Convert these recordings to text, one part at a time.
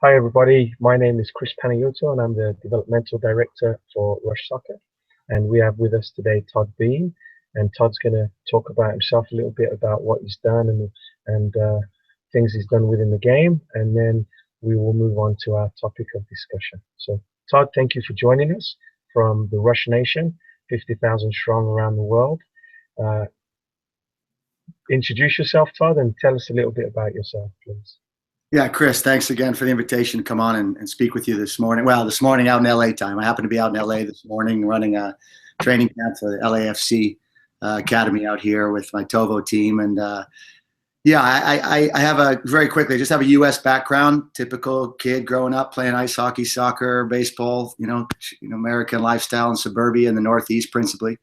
Hi everybody, my name is Chris Panayiotou and I'm the Developmental Director for Rush Soccer. And we have with us today Todd Beane, and Todd's going to talk about himself a little bit about what he's done and things he's done within the game, and then we will move on to our topic of discussion. So Todd, thank you for joining us from the Rush Nation, 50,000 strong around the world. Introduce yourself, Todd, and tell us a little bit about yourself, please. Yeah, Chris, thanks again for the invitation to come on and speak with you this morning. Well, this morning out in LA time. I happen to be out in LA this morning running a training camp for the LAFC Academy out here with my Tovo team. And yeah, I have I just have a U.S. background, typical kid growing up playing ice hockey, soccer, baseball, American lifestyle in suburbia in the Northeast principally.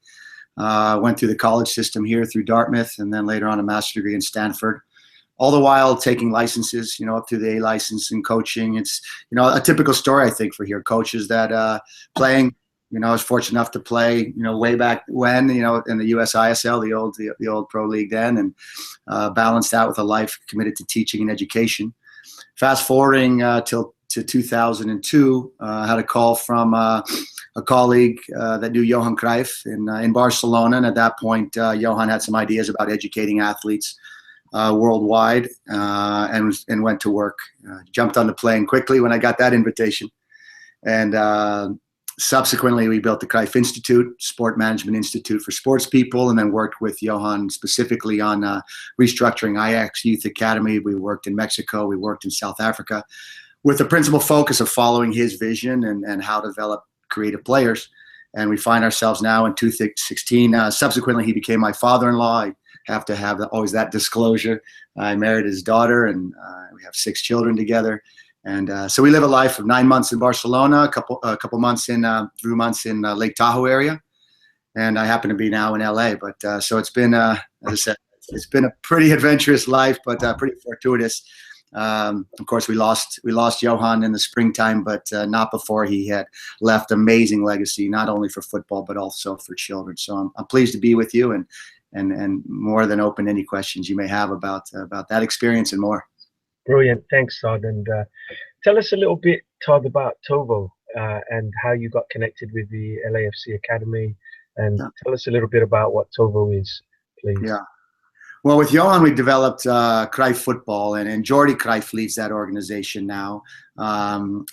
Went through the college system here through Dartmouth and then later on a master's degree in Stanford. All the while taking licenses, up through the A license and coaching. It's, a typical story, I think, for here. Coaches that playing, I was fortunate enough to play, way back when, in the USISL, the old pro league then, and balanced out with a life committed to teaching and education. Fast forwarding to 2002, I had a call from a colleague that knew Johan Cruyff in Barcelona. And at that point, Johan had some ideas about educating athletes worldwide, and went to work. Jumped on the plane quickly when I got that invitation, and subsequently we built the Cruyff Institute, Sport Management Institute for sports people, and then worked with Johan specifically on restructuring Ajax Youth Academy. We worked in Mexico, we worked in South Africa, with the principal focus of following his vision and how to develop creative players. And we find ourselves now in 2016. Subsequently, he became my father-in-law. I have to have always that disclosure. I married his daughter, and we have 6 children together. And so we live a life of 9 months in Barcelona, a couple months in 3 months in Lake Tahoe area, and I happen to be now in LA. But so it's been, as I said, it's been a pretty adventurous life, but pretty fortuitous. Of course, we lost Johan in the springtime, but not before he had left amazing legacy, not only for football but also for children. So I'm pleased to be with you, and more than open to any questions you may have about that experience and more. Brilliant, thanks, Todd. And tell us a little bit, Todd, about Tovo and how you got connected with the LAFC Academy, and tell us a little bit about what Tovo is, please. Yeah. Well, with Johan, we developed Cruyff Football, and Jordi Cruyff leads that organization now. And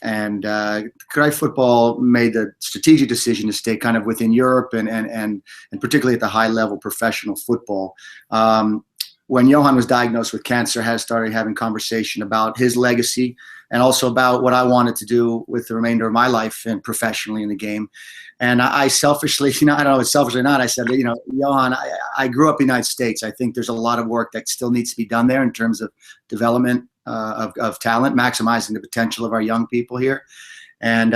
Cruyff Football made the strategic decision to stay kind of within Europe and particularly at the high level professional football. When Johan was diagnosed with cancer, I started having conversation about his legacy and also about what I wanted to do with the remainder of my life and professionally in the game. And I selfishly, I don't know if it's selfish or not, I said, Johan, I grew up in the United States. I think there's a lot of work that still needs to be done there in terms of development of talent, maximizing the potential of our young people here. And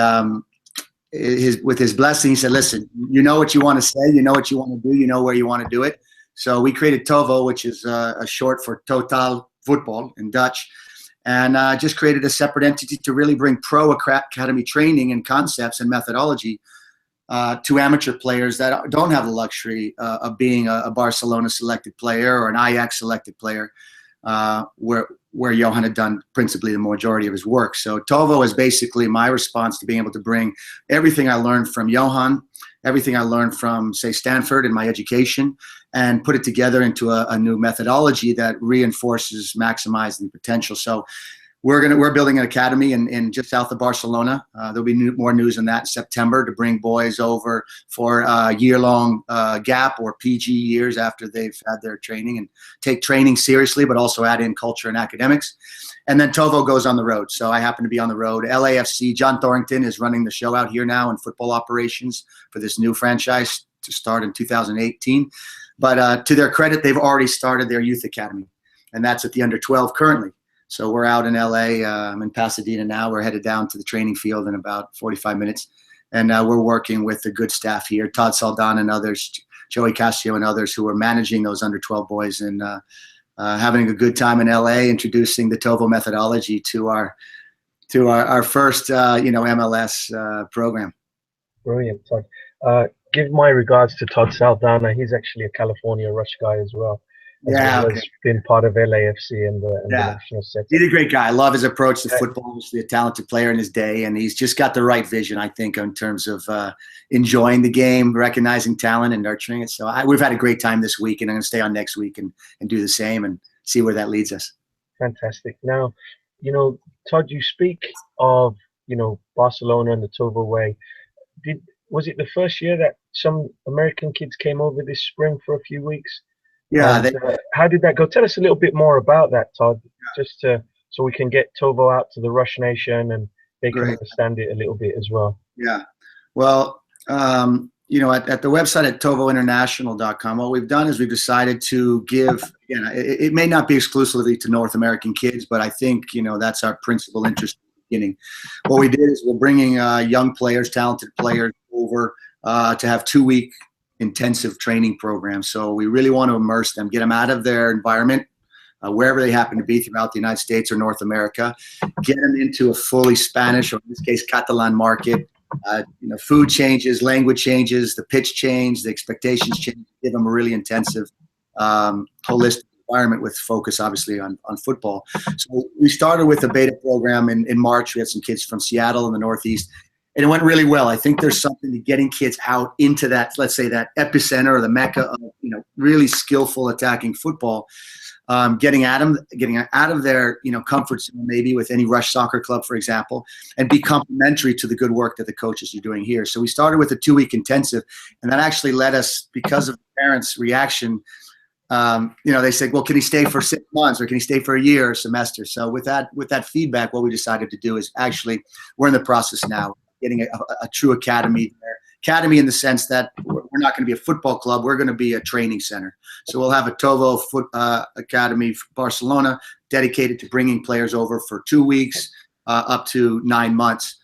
with his blessing, he said, listen, you know what you want to say, you know what you want to do, you know where you want to do it. So we created Tovo, which is a short for Total Football in Dutch, and just created a separate entity to really bring pro academy training and concepts and methodology to amateur players that don't have the luxury of being a Barcelona selected player or an Ajax selected player, where Johan had done principally the majority of his work. So Tovo is basically my response to being able to bring everything I learned from Johan, everything I learned from, say, Stanford in my education, and put it together into a new methodology that reinforces maximizing potential. So we're building an academy in just south of Barcelona. There'll be more news on that in September to bring boys over for a year-long gap or PG years after they've had their training, and take training seriously, but also add in culture and academics. And then Tovo goes on the road. So I happen to be on the road. LAFC, John Thorrington is running the show out here now in football operations for this new franchise to start in 2018. But to their credit, they've already started their youth academy, and that's at the under 12 currently. So we're out in LA. I'm in Pasadena now. We're headed down to the training field in about 45 minutes. And we're working with the good staff here, Todd Saldana and others, Joey Casio and others who are managing those under 12 boys, and having a good time in LA, introducing the Tovo methodology to our first MLS program. Brilliant, Todd. Give my regards to Todd Saldana. He's actually a California Rush guy as well. as Yeah, well okay. as being part of LAFC and the Yeah. national He's setup. a great guy. I love his approach to Uh, football. Obviously, a talented player in his day, and he's just got the right vision, I think, in terms of enjoying the game, recognizing talent, and nurturing it. So we've had a great time this week, and I'm going to stay on next week and do the same and see where that leads us. Fantastic. Now, Todd, you speak of, Barcelona and the Tovo way. Was it the first year that some American kids came over this spring for a few weeks? Yeah, And how did that go? Tell us a little bit more about that, Todd, so we can get Tovo out to the Rush Nation and they can great. understand it a little bit as well. Yeah. Well, at the website at tovointernational.com, what we've done is we've decided to give, it may not be exclusively to North American kids, but I think, that's our principal interest in the beginning. What we did is we're bringing young players, talented players over to have 2-week intensive training programs. So we really want to immerse them, get them out of their environment, wherever they happen to be throughout the United States or North America, get them into a fully Spanish, or in this case, Catalan market. Food changes, language changes, the pitch change, the expectations change, give them a really intensive, holistic environment with focus, obviously, on football. So we started with a beta program in March. We had some kids from Seattle in the Northeast, and it went really well. I think there's something to getting kids out into that, let's say, that epicenter or the mecca of, really skillful attacking football. Getting out of their comfort zone, maybe with any Rush Soccer Club, for example, and be complementary to the good work that the coaches are doing here. So we started with a 2-week intensive, and that actually led us, because of the parents' reaction. They said, "Well, can he stay for 6 months, or can he stay for a year or a semester?" So with that feedback, what we decided to do is actually we're in the process now getting a true academy there. Academy in the sense that we're not going to be a football club. We're going to be a training center. So we'll have a Tovo Academy for Barcelona dedicated to bringing players over for 2 weeks up to 9 months,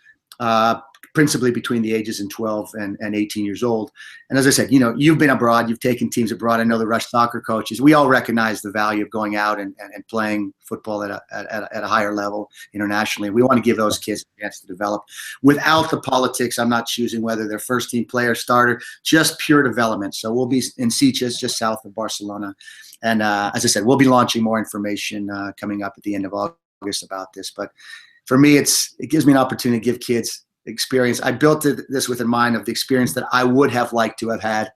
principally between the ages of 12 and 18 years old. And as I said, you've been abroad, you've taken teams abroad. I know the Rush soccer coaches. We all recognize the value of going out and playing football at a higher level internationally. We want to give those kids a chance to develop without the politics. I'm not choosing whether they're first team player, starter, just pure development. So we'll be in Sitges, just south of Barcelona. And as I said, we'll be launching more information coming up at the end of August about this. But for me, it gives me an opportunity to give kids experience. I built this with in mind of the experience that I would have liked to have had,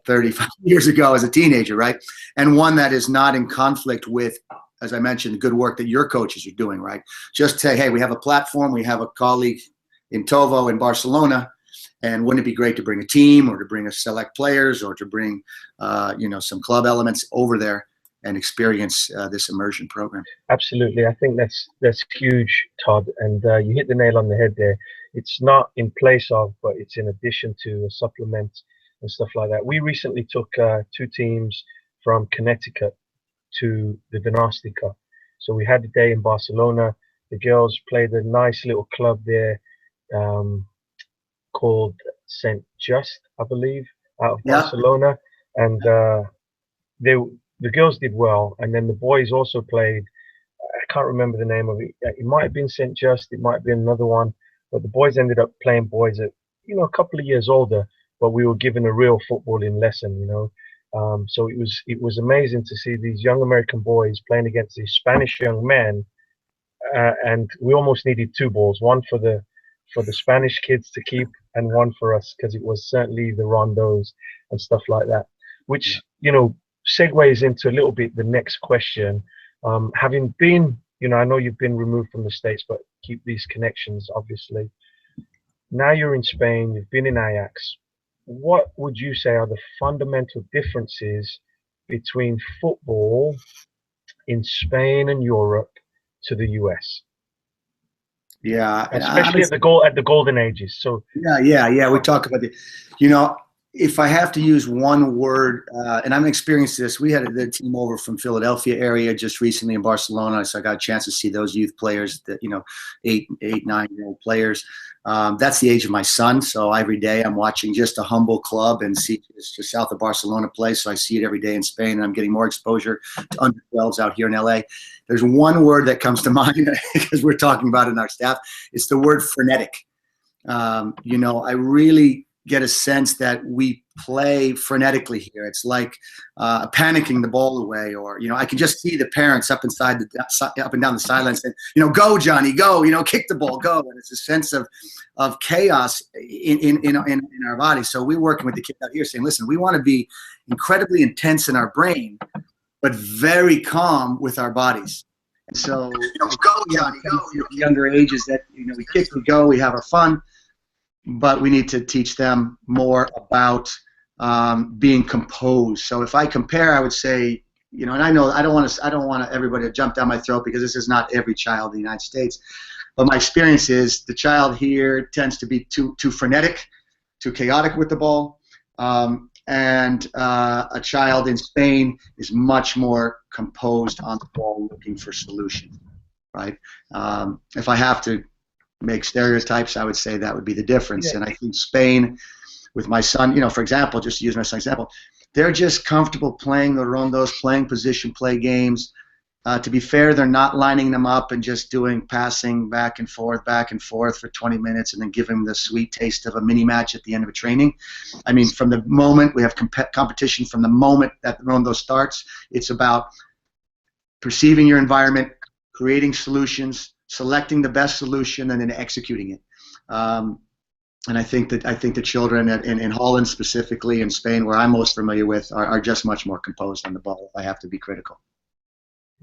35 years ago as a teenager, right? And one that is not in conflict with, as I mentioned, the good work that your coaches are doing, right? Just say, hey, we have a platform, we have a colleague in Tovo in Barcelona, and wouldn't it be great to bring a team, or to bring a select players, or to bring, some club elements over there and experience this immersion program? Absolutely. I think that's huge, Todd. And you hit the nail on the head there. It's not in place of, but it's in addition to, a supplement and stuff like that. We recently took 2 teams from Connecticut to the Venasti Cup. So we had a day in Barcelona. The girls played a nice little club there called St. Just, I believe, out of Barcelona. And the girls did well, and then the boys also played. I can't remember the name of it. It might have been St. Just, it might have been another one, but the boys ended up playing boys at a couple of years older, but we were given a real footballing lesson. So it was amazing to see these young American boys playing against these Spanish young men, and we almost needed 2 balls, one for the Spanish kids to keep, and one for us, because it was certainly the rondos and stuff like that, which segues into a little bit the next question. Having been, I know you've been removed from the States, but keep these connections, obviously. Now you're in Spain, you've been in Ajax. What would you say are the fundamental differences between football in Spain and Europe to the US? Yeah, especially at the golden ages. So yeah. We talk about it. If I have to use one word, and I'm experienced this, we had the team over from Philadelphia area just recently in Barcelona, so I got a chance to see those youth players, that 8, 9-year-old players. That's the age of my son, so every day I'm watching just a humble club and see just south of Barcelona play. So I see it every day in Spain, and I'm getting more exposure to under 12s out here in LA. There's one word that comes to mind because we're talking about it in our staff. It's the word frenetic. I really get a sense that we play frenetically here. It's like panicking the ball away, or I can just see the parents up and down the sidelines saying, go Johnny, go, kick the ball, go. And it's a sense of chaos in our body. So we're working with the kids out here saying, listen, we want to be incredibly intense in our brain, but very calm with our bodies. And so go Johnny, go. Younger ages that we kick, we go, we have our fun. But we need to teach them more about being composed. So if I compare, I would say, and I know I don't want everybody to jump down my throat, because this is not every child in the United States. But my experience is the child here tends to be too frenetic, too chaotic with the ball, and a child in Spain is much more composed on the ball, looking for solutions. Right? If I have to make stereotypes, I would say that would be the difference. Yeah. And I think Spain, with my son, for example, just to use my son's example, they're just comfortable playing the rondos, playing position play games. To be fair, they're not lining them up and just doing passing back and forth for 20 minutes and then giving them the sweet taste of a mini match at the end of a training. I mean, from the moment we have competition, from the moment that the rondo starts, it's about perceiving your environment, creating solutions, selecting the best solution, and then executing it. And I think the children in Holland, specifically in Spain, where I'm most familiar with, are just much more composed on the ball, if I have to be critical.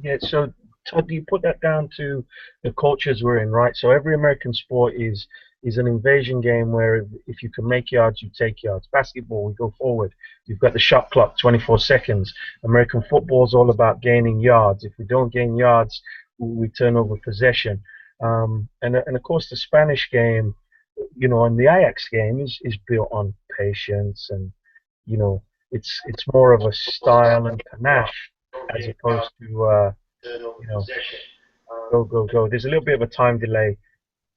Yeah, so Todd, do you put that down to the cultures we're in, right? So every American sport is an invasion game where if you can make yards, you take yards. Basketball, we go forward. You've got the shot clock, 24 seconds. American football is all about gaining yards. If we don't gain yards, we turn over possession. And of course the Spanish game, and the Ajax game is built on patience, and it's more of a style and panache as opposed to go. There's a little bit of a time delay,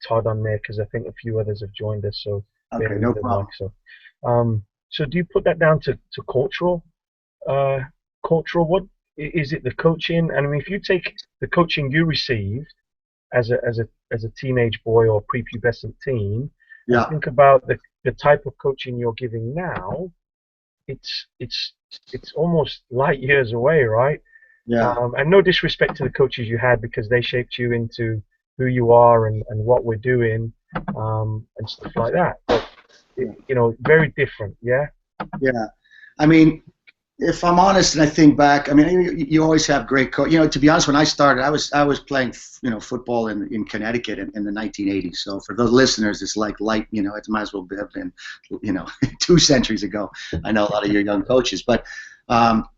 Todd, on there, because I think a few others have joined us. So okay, no problem. So do you put that down to cultural? What is it? The coaching? And I mean, if you take the coaching you received as a teenage boy or prepubescent teen, yeah, think about the type of coaching you're giving now. It's almost light years away, right? Yeah. And no disrespect to the coaches you had, because they shaped you into who you are and what we're doing, and stuff like that. But very different, yeah. Yeah, I mean, if I'm honest, and I think back, I mean, you always have great coach. To be honest, when I started, I was playing football in Connecticut in the 1980s. So for those listeners, it's like light. It might as well have been 2 centuries ago. I know a lot of your young coaches, but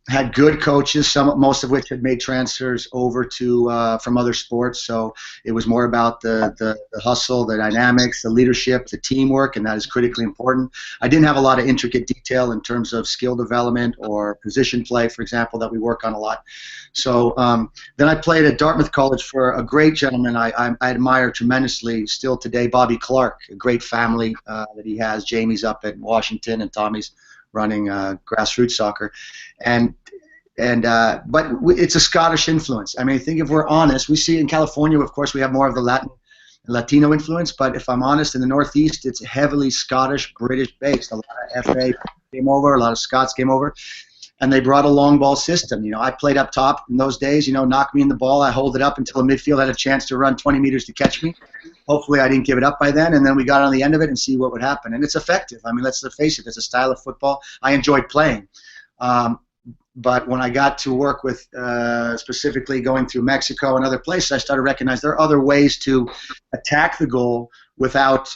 had good coaches, most of which had made transfers over to from other sports. So it was more about the hustle, the dynamics, the leadership, the teamwork, and that is critically important. I didn't have a lot of intricate detail in terms of skill development or position play, for example, that we work on a lot. So then I played at Dartmouth College for a great gentleman I admire tremendously still today, Bobby Clark, a great family that he has. Jamie's up at Washington and Tommy's running grassroots soccer, but it's a Scottish influence. I mean, I think if we're honest, we see in California, of course, we have more of the Latino influence, but if I'm honest, in the Northeast, it's heavily Scottish, British based. A lot of FA came over, a lot of Scots came over, and they brought a long ball system. I played up top in those days, knock me in the ball, I hold it up until the midfield had a chance to run 20 meters to catch me. Hopefully I didn't give it up by then, and then we got on the end of it and see what would happen. And it's effective. I mean, let's face it, it's a style of football I enjoyed playing. But when I got to work with specifically going through Mexico and other places, I started to recognize there are other ways to attack the goal without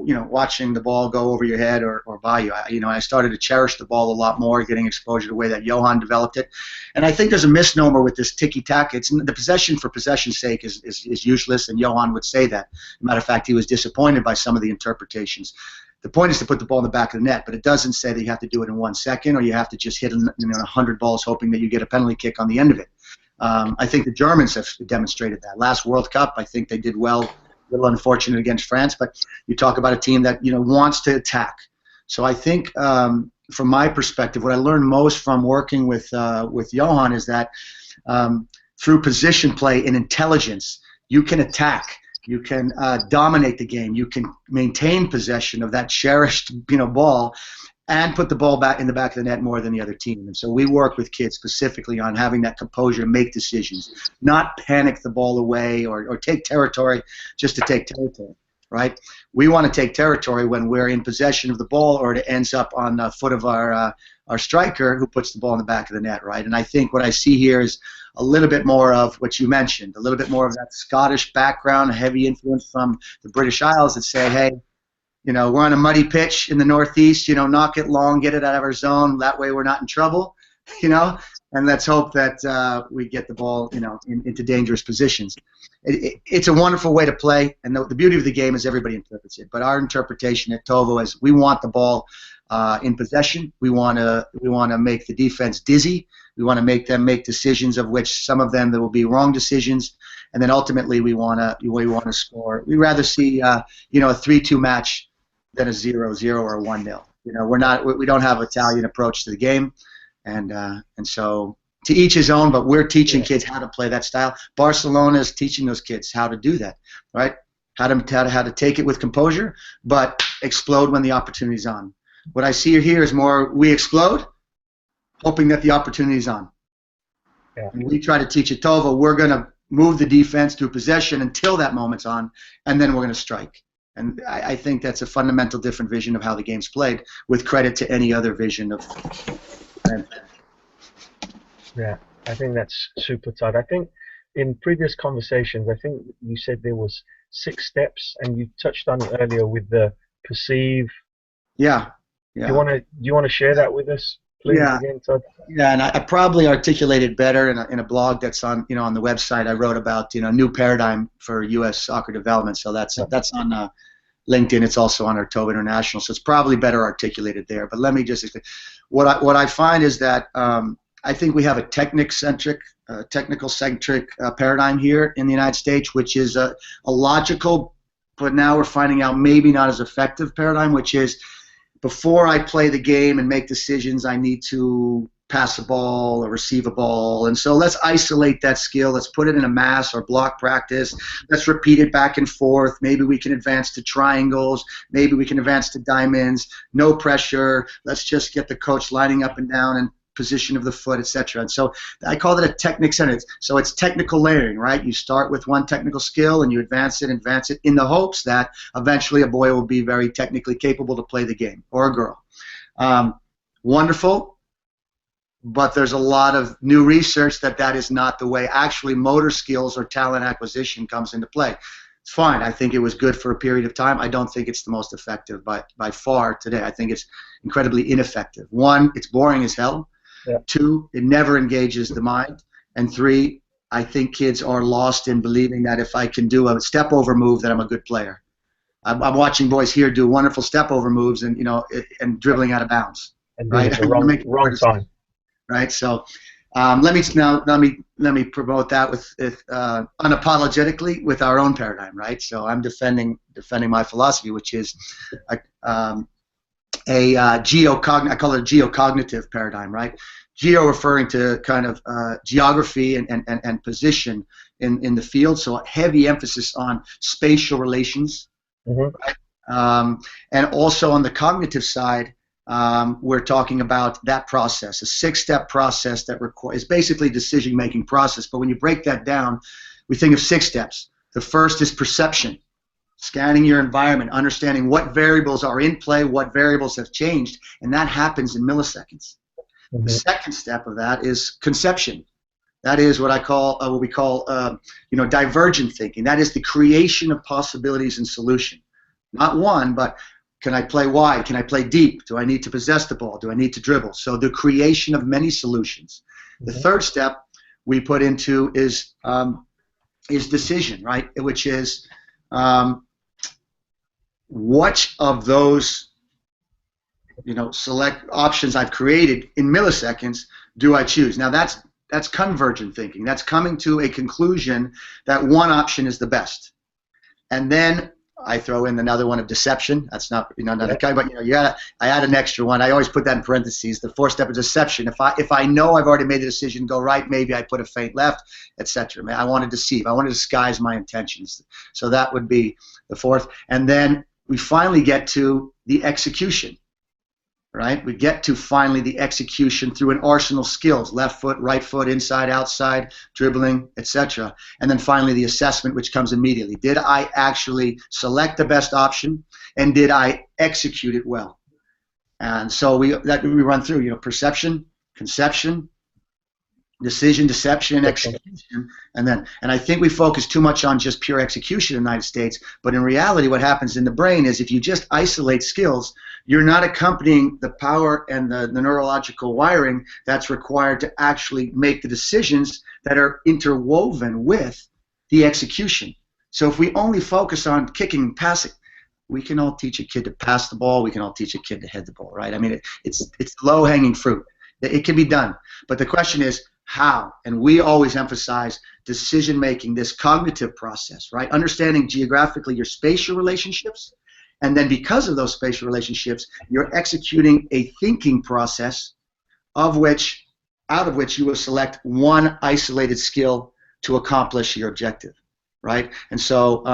watching the ball go over your head or by you. I started to cherish the ball a lot more, getting exposure to the way that Johan developed it. And I think there's a misnomer with this tiki-taka. It's the possession for possession's sake is useless, and Johan would say that. As a matter of fact, he was disappointed by some of the interpretations. The point is to put the ball in the back of the net, but it doesn't say that you have to do it in 1 second, or you have to just hit 100 balls hoping that you get a penalty kick on the end of it. I think the Germans have demonstrated that. Last World Cup, I think they did well. A little unfortunate against France, but you talk about a team that wants to attack. So I think, from my perspective, what I learned most from working with Johan is that through position play and intelligence, you can attack. You can dominate the game. You can maintain possession of that cherished, ball, and put the ball back in the back of the net more than the other team. And so we work with kids specifically on having that composure to make decisions, not panic the ball away or take territory just to take territory, right? We want to take territory when we're in possession of the ball or it ends up on the foot of our striker who puts the ball in the back of the net, right? And I think what I see here is a little bit more of what you mentioned, a little bit more of that Scottish background, a heavy influence from the British Isles that say, hey, we're on a muddy pitch in the Northeast, knock it long, get it out of our zone, that way we're not in trouble, and let's hope that we get the ball, into dangerous positions. It's a wonderful way to play, and the beauty of the game is everybody interprets it, but our interpretation at Tovo is we want the ball in possession. We want to make the defense dizzy. We want to make them make decisions, of which some of them there will be wrong decisions, and then ultimately we want to score. We'd rather see a 3-2 match than a 0-0 or a 1-0. We don't have an Italian approach to the game, and so to each his own. But we're teaching kids how to play that style. Barcelona is teaching those kids how to do that, right? How to take it with composure, but explode when the opportunity's on. What I see here is more we explode, hoping that the opportunity is on. Yeah. And we try to teach at Tovo, we're going to move the defense through possession until that moment's on, and then we're going to strike. And I think that's a fundamental different vision of how the game's played, with credit to any other vision of. Yeah, I think that's super, Todd. I think in previous conversations, I think you said there was 6 steps, and you touched on it earlier with the perceive. Yeah. Do you want to share that with us, please, again, Todd? Yeah, and I probably articulated better in a blog that's on on the website. I wrote about new paradigm for U.S. soccer development. So that's on LinkedIn. It's also on our Tovo International. So it's probably better articulated there. But let me just explain. What I find is that I think we have a technical-centric paradigm here in the United States, which is a logical, but now we're finding out maybe not as effective paradigm, which is before I play the game and make decisions, I need to pass a ball or receive a ball. And so let's isolate that skill. Let's put it in a mass or block practice. Let's repeat it back and forth. Maybe we can advance to triangles. Maybe we can advance to diamonds. No pressure. Let's just get the coach lining up and down and position of the foot, etc. And so I call it a technic center. So it's technical layering, right? You start with one technical skill and you advance it in the hopes that eventually a boy will be very technically capable to play the game, or a girl. Wonderful, but there's a lot of new research that is not the way actually motor skills or talent acquisition comes into play. It's fine. I think it was good for a period of time. I don't think it's the most effective by far today. I think it's incredibly ineffective. 1, it's boring as hell. Yeah. 2, it never engages the mind. And 3, I think kids are lost in believing that if I can do a step over move, that I'm a good player. I'm watching boys here do wonderful step over moves and and dribbling out of bounds. And right? The wrong time. Right. So let me promote that with unapologetically with our own paradigm. Right. So I'm defending my philosophy, which is I call it a geocognitive paradigm, right? Geo referring to kind of geography and position in the field, so a heavy emphasis on spatial relations, right? And also on the cognitive side, we're talking about that process, a 6-step process that is basically a decision-making process. But when you break that down, we think of 6 steps. The first is perception. Scanning your environment, understanding what variables are in play, what variables have changed, and that happens in milliseconds. The second step of that is conception. That is what we call divergent thinking. That is the creation of possibilities and solution. Not one, but can I play wide? Can I play deep? Do I need to possess the ball? Do I need to dribble? So the creation of many solutions. The third step we put into is decision, right? Which is which of those select options I've created in milliseconds do I choose? Now that's convergent thinking. That's coming to a conclusion that one option is the best. And then I throw in another one of deception. That's not, not a kind, but I add an extra one. I always put that in parentheses. The fourth step of deception. If I know I've already made the decision, go right, maybe I put a feint left, etc. I want to deceive. I want to disguise my intentions. So that would be the fourth. And then we finally get to the execution. Right? We get to finally the execution through an arsenal of skills: left foot, right foot, inside, outside, dribbling, etc. And then finally the assessment, which comes immediately. Did I actually select the best option, and did I execute it well? And so we run through, perception, conception, decision, deception, execution, and I think we focus too much on just pure execution in the United States, but in reality what happens in the brain is if you just isolate skills, you're not accompanying the power and the neurological wiring that's required to actually make the decisions that are interwoven with the execution. So if we only focus on kicking and passing, we can all teach a kid to pass the ball, we can all teach a kid to head the ball, right? I mean, it's low-hanging fruit. It can be done, but the question is, how? And we always emphasize decision-making, this cognitive process, right? Understanding geographically your spatial relationships, and then because of those spatial relationships, you're executing a thinking process out of which you will select one isolated skill to accomplish your objective, right? And so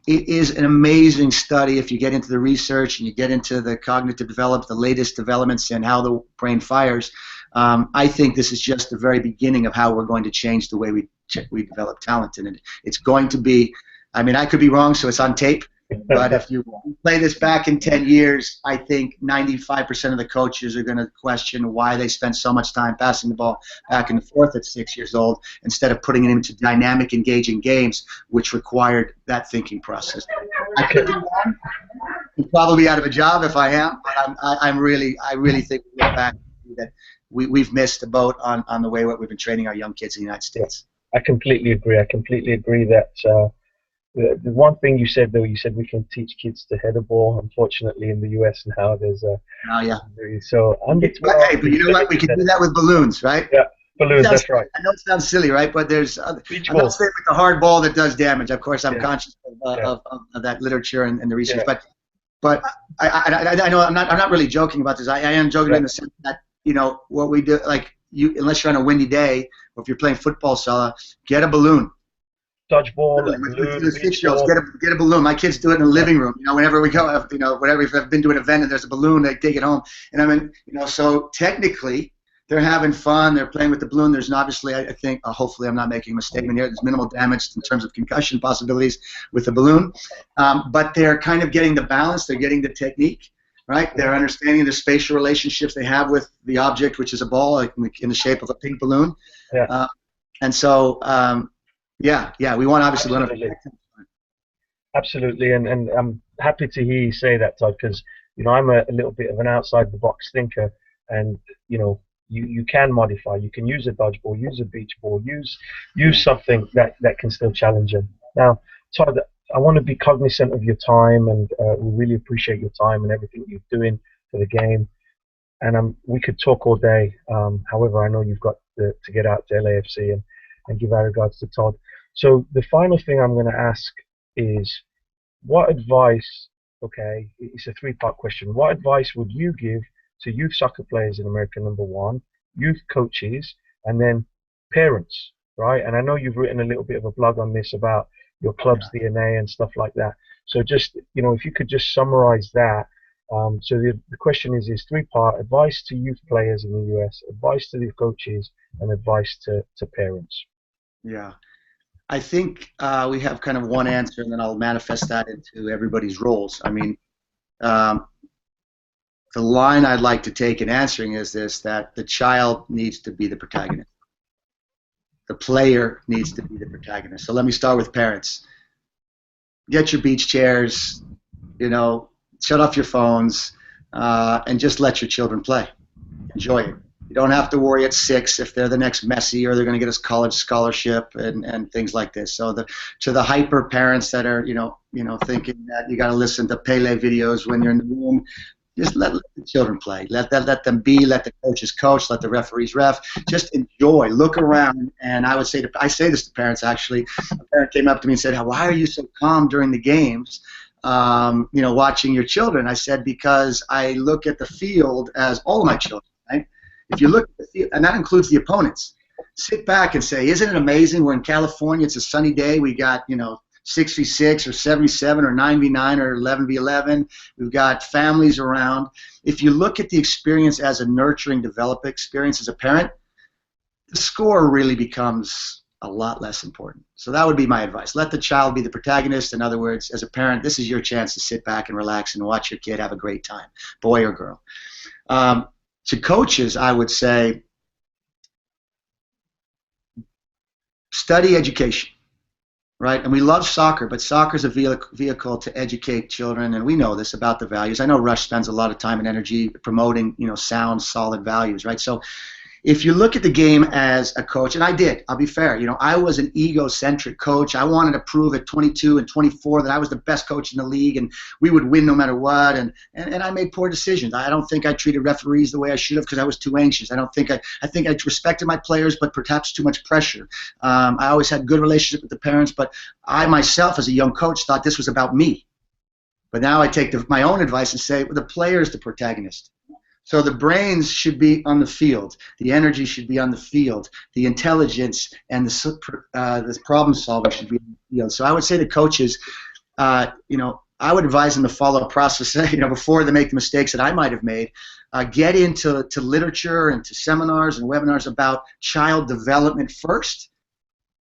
it is an amazing study if you get into the research and you get into the cognitive development, the latest developments in how the brain fires. I think this is just the very beginning of how we're going to change the way we develop talent, and it's going to be, I mean, I could be wrong, so it's on tape, but if you play this back in 10 years, I think 95% of the coaches are going to question why they spent so much time passing the ball back and forth at 6 years old instead of putting it into dynamic, engaging games, which required that thinking process. I could be wrong. I'm probably out of a job if I am, but I really think we get back that we've missed the boat on the way what we've been training our young kids in the United States. I completely agree. I completely agree that the one thing you said, though, you said we can teach kids to head a ball. Unfortunately, in the U.S. now, there's a so under 12. Hey, but you know what? We can do that with balloons, right? Yeah, balloons. That's right. I know it sounds silly, right? But there's I'm not saying with the hard ball that does damage. Of course, I'm conscious of that literature and the research, but I know I'm not really joking about this. I am joking in the sense that what we do, like unless you're on a windy day or if you're playing football, get a balloon. Dodgeball, get a balloon. My kids do it in the living room. Whenever we go, whatever. If I've been to an event and there's a balloon, they take it home. And I mean, so technically, they're having fun. They're playing with the balloon. There's obviously, I think, hopefully, I'm not making a misstatement here. There's minimal damage in terms of concussion possibilities with the balloon, but they're kind of getting the balance. They're getting the technique. Right? They're understanding the spatial relationships they have with the object, which is a ball, like in the shape of a pink balloon. Yeah. And so, we want obviously absolutely. Absolutely, and I'm happy to hear you say that, Todd, because I'm a little bit of an outside the box thinker, and you can modify. You can use a dodgeball, use a beach ball, use something that can still challenge them. Now, Todd, I want to be cognizant of your time, and we really appreciate your time and everything you're doing for the game. And we could talk all day. However, I know you've got to get out to LAFC and give our regards to Todd. So the final thing I'm going to ask is, what advice, okay, it's a three-part question. What advice would you give to youth soccer players in America, number one, youth coaches, and then parents, right? And I know you've written a little bit of a blog on this about your club's DNA and stuff like that. So just, if you could just summarize that. So the question is three-part: advice to youth players in the US, advice to the coaches, and advice to parents. Yeah. I think we have kind of one answer, and then I'll manifest that into everybody's roles. I mean, the line I'd like to take in answering is this, that the child needs to be the protagonist. The player needs to be the protagonist. So let me start with parents. Get your beach chairs, shut off your phones, and just let your children play. Enjoy it. You don't have to worry at 6 if they're the next Messi or they're going to get a college scholarship and things like this. So to the hyper parents that are thinking that you got to listen to Pele videos when you're in the room, just let the children play. Let them be. Let the coaches coach. Let the referees ref. Just enjoy. Look around. And I say this to parents actually. A parent came up to me and said, "Why are you so calm during the games?" watching your children? I said, because I look at the field as all of my children, right? If you look at the field, and that includes the opponents, sit back and say, isn't it amazing? We're in California, it's a sunny day, we got, 6v6 or 7v7 or 9v9 or 11v11. We've got families around. If you look at the experience as a nurturing, developing experience as a parent, the score really becomes a lot less important. So that would be my advice. Let the child be the protagonist. In other words, as a parent, this is your chance to sit back and relax and watch your kid have a great time, boy or girl. To coaches, I would say, study education. Right, and we love soccer, but soccer is a vehicle to educate children, and we know this about the values. I know Rush spends a lot of time and energy promoting, sound, solid values, right? So, if you look at the game as a coach, and I did, I'll be fair, I was an egocentric coach. I wanted to prove at 22 and 24 that I was the best coach in the league, and we would win no matter what. And I made poor decisions. I don't think I treated referees the way I should have because I was too anxious. I think I respected my players, but perhaps too much pressure. I always had good relationship with the parents, but I myself, as a young coach, thought this was about me. But now I take my own advice and say, well, the player is the protagonist. So the brains should be on the field. The energy should be on the field. The intelligence and the problem solving should be on the field. So I would say to coaches, I would advise them to follow a process, before they make the mistakes that I might have made. Get into literature and to seminars and webinars about child development first,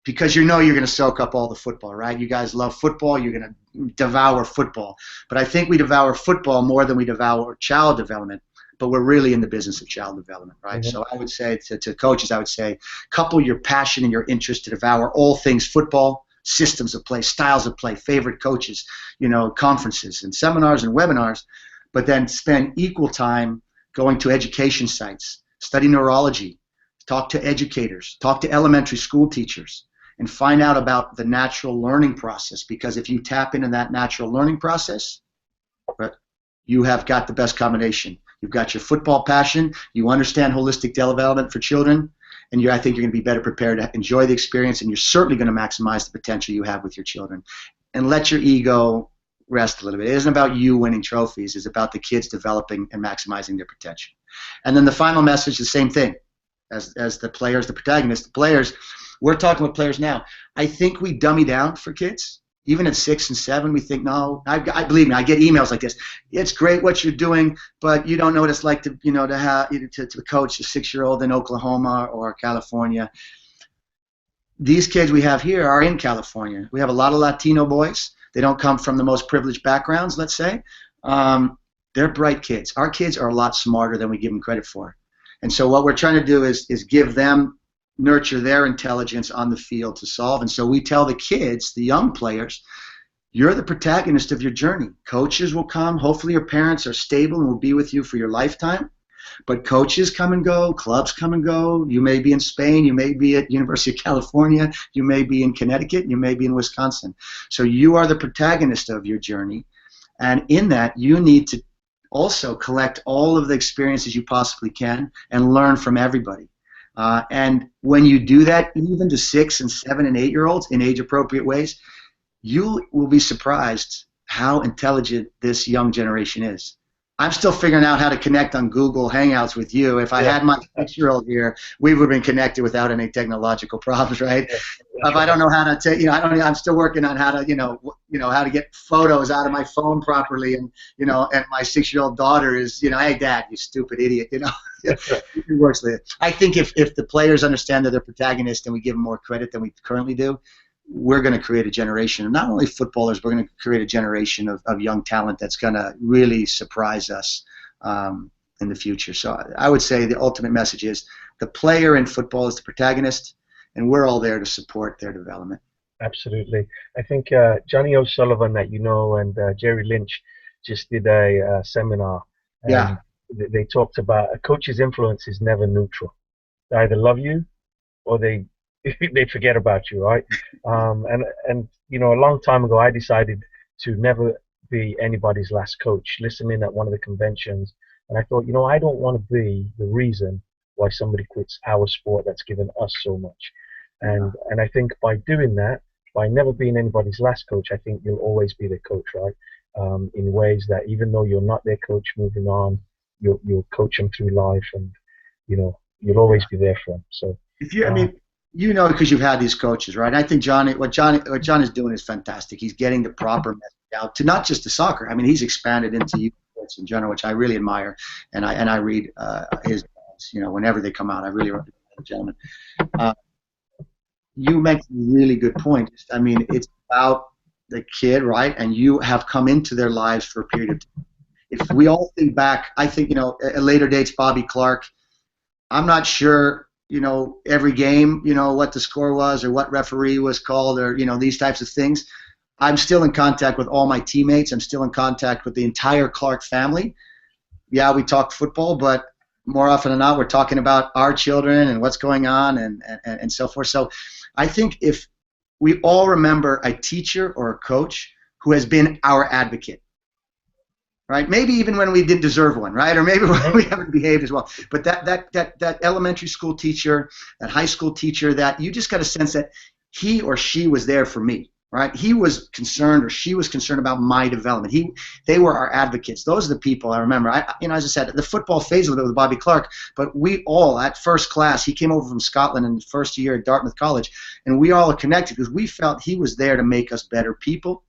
because you're going to soak up all the football, right? You guys love football. You're going to devour football. But I think we devour football more than we devour child development. But we're really in the business of child development, right? Mm-hmm. So I would say to coaches, I would say, couple your passion and your interest to devour all things football, systems of play, styles of play, favorite coaches, conferences and seminars and webinars, but then spend equal time going to education sites, study neurology, talk to educators, talk to elementary school teachers, and find out about the natural learning process. Because if you tap into that natural learning process, right, you have got the best combination. You've got your football passion, you understand holistic development for children, and I think you're going to be better prepared to enjoy the experience, and you're certainly going to maximize the potential you have with your children. And let your ego rest a little bit. It isn't about you winning trophies. It's about the kids developing and maximizing their potential. And then the final message, the same thing as the players, the protagonists, the players. We're talking with players now. I think we dummy down for kids. Even at 6 and 7, we think, no. I believe me, I get emails like this. It's great what you're doing, but you don't know what it's like to to coach a 6-year-old in Oklahoma or California. These kids we have here are in California. We have a lot of Latino boys. They don't come from the most privileged backgrounds, let's say. They're bright kids. Our kids are a lot smarter than we give them credit for. And so what we're trying to do is give them, nurture their intelligence on the field to solve. And so we tell the kids, the young players, you're the protagonist of your journey. Coaches will come. Hopefully your parents are stable and will be with you for your lifetime. But coaches come and go. Clubs come and go. You may be in Spain. You may be at University of California. You may be in Connecticut. You may be in Wisconsin. So you are the protagonist of your journey. And in that, you need to also collect all of the experiences you possibly can and learn from everybody. And when you do that, even to 6 and 7 and 8-year-olds in age-appropriate ways, you will be surprised how intelligent this young generation is. I'm still figuring out how to connect on Google Hangouts with you. If I had my 6-year-old here, we would have been connected without any technological problems, right? If I don't know how to take, I'm still working on how to, how to get photos out of my phone properly, and and my 6-year-old daughter is, hey, Dad, you stupid idiot, It works later. I think if the players understand that they're protagonists and we give them more credit than we currently do, we're going to create a generation of not only footballers, we're going to create a generation of young talent that's going to really surprise us in the future. So I would say the ultimate message is the player in football is the protagonist, and we're all there to support their development. Absolutely. I think Johnny O'Sullivan, that and Jerry Lynch just did a seminar. Yeah. They talked about a coach's influence is never neutral. They either love you or they forget about you, right? And a long time ago, I decided to never be anybody's last coach. Listening at one of the conventions, and I thought, I don't want to be the reason why somebody quits our sport that's given us so much. And I think by doing that, by never being anybody's last coach, I think you'll always be the coach, right? in ways that even though you're not their coach moving on, you'll coach them through life, and you'll always be there for them. So If you, I mean, because you've had these coaches, right? I think what John is doing is fantastic. He's getting the proper message out to not just the soccer. I mean, he's expanded into youth sports in general, which I really admire, and I read his, whenever they come out. I really recommend the gentleman. You make a really good point. I mean, it's about the kid, right? And you have come into their lives for a period of time. If we all think back, I think, at later dates, Bobby Clark, I'm not sure, every game, what the score was or what referee was called or, these types of things. I'm still in contact with all my teammates. I'm still in contact with the entire Clark family. Yeah, we talk football, but more often than not, we're talking about our children and what's going on and so forth. So I think if we all remember a teacher or a coach who has been our advocate, right? Maybe even when we didn't deserve one, right? Or maybe when we haven't behaved as well. But that elementary school teacher, that high school teacher, that you just got a sense that he or she was there for me, right? He was concerned or she was concerned about my development. They were our advocates. Those are the people I remember. As I said, the football phase a little bit with Bobby Clark, but we all at first class, he came over from Scotland in the first year at Dartmouth College, and we all are connected because we felt he was there to make us better people.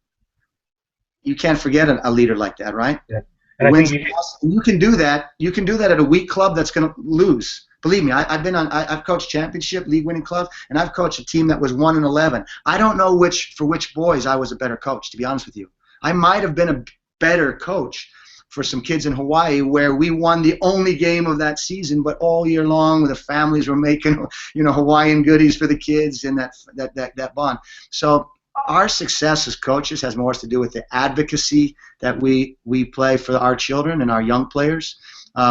You can't forget a leader like that, right? Yeah. And I think you can do that. You can do that at a weak club that's going to lose. Believe me, I've coached championship, league-winning clubs, and I've coached a team that was 1-11. I don't know for which boys I was a better coach, to be honest with you. I might have been a better coach for some kids in Hawaii where we won the only game of that season, but all year long the families were making, Hawaiian goodies for the kids and that bond. So our success as coaches has more to do with the advocacy that we play for our children and our young players,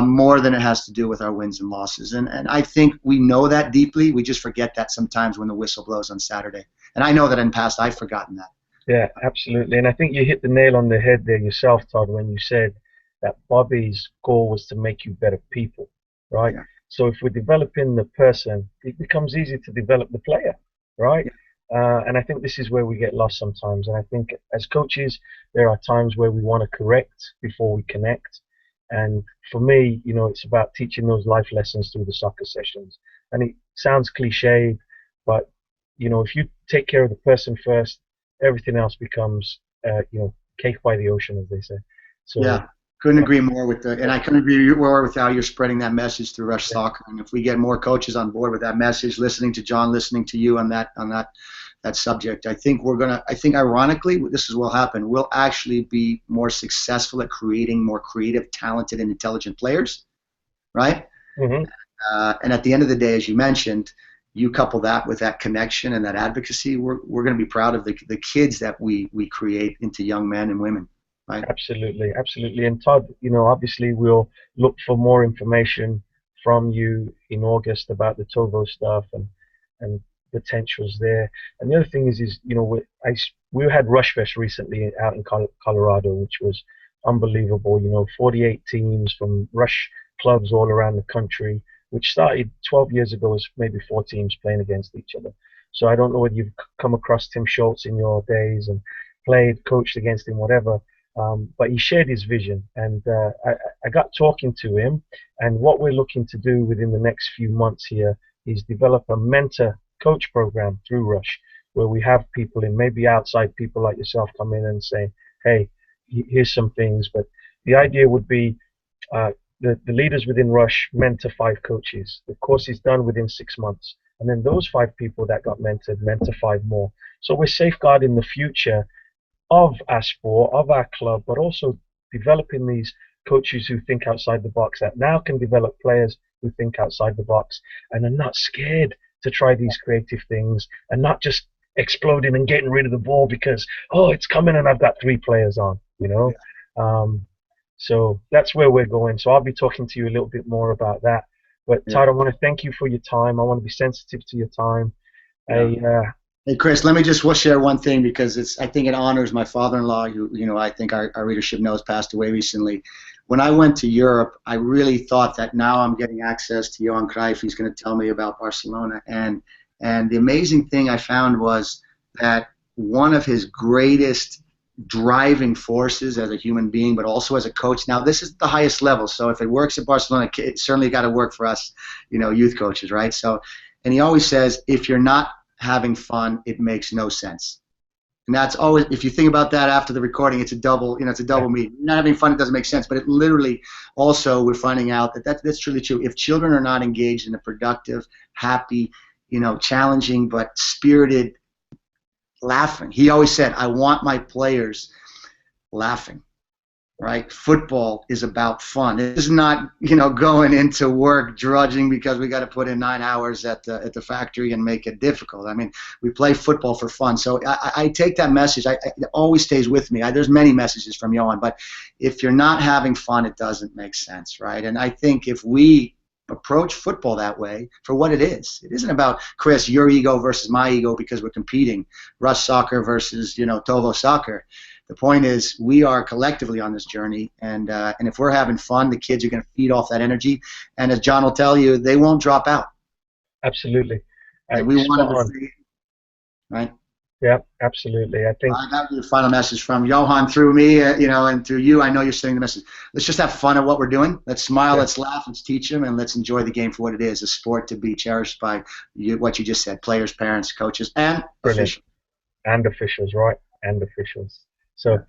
more than it has to do with our wins and losses. And I think we know that deeply. We just forget that sometimes when the whistle blows on Saturday. And I know that in the past I've forgotten that. Yeah, absolutely. And I think you hit the nail on the head there yourself, Todd, when you said that Bobby's goal was to make you better people, right? Yeah. So if we're developing the person, it becomes easy to develop the player, right? Yeah. And I think this is where we get lost sometimes. And I think as coaches, there are times where we want to correct before we connect. And for me, it's about teaching those life lessons through the soccer sessions. And it sounds cliched, but, if you take care of the person first, everything else becomes, cake by the ocean, as they say. So, yeah. Couldn't agree more and I couldn't agree more with how you're spreading that message through Rush Soccer. And if we get more coaches on board with that message, listening to John, listening to you on that subject, I think ironically, this will happen. We'll actually be more successful at creating more creative, talented, and intelligent players, right? Mm-hmm. And at the end of the day, as you mentioned, you couple that with that connection and that advocacy, we're going to be proud of the kids that we create into young men and women. Right. Absolutely, absolutely. And Todd, obviously we'll look for more information from you in August about the Tovo stuff and potentials there. And the other thing is we had Rushfest recently out in Colorado, which was unbelievable. 48 teams from Rush clubs all around the country, which started 12 years ago as maybe 4 teams playing against each other. So I don't know whether you've come across Tim Schultz in your days and played, coached against him, whatever. But he shared his vision, and I got talking to him, and what we're looking to do within the next few months here is develop a mentor coach program through Rush, where we have people in, maybe outside people like yourself, come in and say, hey, here's some things. But the idea would be the leaders within Rush mentor 5 coaches. The course is done within 6 months, and then those 5 people that got mentored mentor 5 more. So we're safeguarding the future of our sport, of our club, but also developing these coaches who think outside the box, that now can develop players who think outside the box and are not scared to try these creative things and not just exploding and getting rid of the ball because, it's coming and I've got 3 players on, So that's where we're going. So I'll be talking to you a little bit more about that. But Todd, I want to thank you for your time. I want to be sensitive to your time. Yeah. Hey, Chris, let me just share one thing because I think it honors my father-in-law, who I think our readership knows passed away recently. When I went to Europe, I really thought that now I'm getting access to Johan Cruyff. He's going to tell me about Barcelona. And the amazing thing I found was that one of his greatest driving forces as a human being, but also as a coach. Now, this is the highest level, so if it works at Barcelona, it certainly got to work for us, youth coaches, right? So, and he always says, if you're not having fun, it makes no sense. And that's always, if you think about that after the recording, it's a double, it's a double meaning. You're not having fun, it doesn't make sense. But it literally, also, we're finding out that's truly true. If children are not engaged in a productive, happy, challenging but spirited laughing. He always said, I want my players laughing, right? Football is about fun. It is not, going into work drudging because we got to put in 9 hours at the factory and make it difficult. I mean, we play football for fun. So I take that message. It always stays with me. There's many messages from Johan, but if you're not having fun, it doesn't make sense, right? And I think if we approach football that way for what it is. It isn't about, Chris, your ego versus my ego because we're competing, Rush soccer versus, Tovo soccer. The point is we are collectively on this journey, and if we're having fun, the kids are going to feed off that energy, and as John will tell you, they won't drop out. Absolutely. We want them to see, right? Yeah, absolutely. I think that was the final message from Johan through me, and through you. I know you're sending the message. Let's just have fun at what we're doing. Let's smile, let's laugh, let's teach them, and let's enjoy the game for what it is, a sport to be cherished by what you just said, players, parents, coaches, and officials. And officials, right? And officials. So,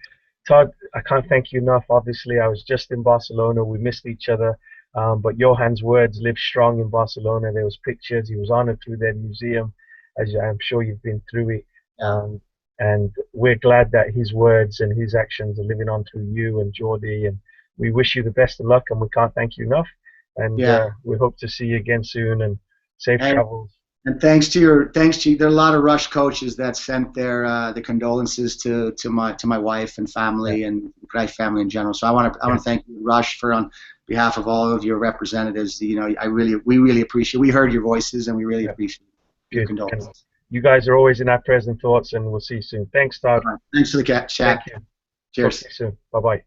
Todd, I can't thank you enough. Obviously, I was just in Barcelona. We missed each other. But Johan's words live strong in Barcelona. There was pictures. He was honored through their museum, as I'm sure you've been through it. And we're glad that his words and his actions are living on through you and Jordi, and we wish you the best of luck, and we can't thank you enough, and we hope to see you again soon, and safe travels. And thanks to there are a lot of Rush coaches that sent their condolences to my wife and family and the Greif family in general. So I want to thank you, Rush, for on behalf of all of your representatives. We really appreciate. We heard your voices, and we really appreciate your condolences. You guys are always in our present thoughts, and we'll see you soon. Thanks, Todd. Thanks for the chat. Thank you. Cheers. Talk to you soon. Bye-bye.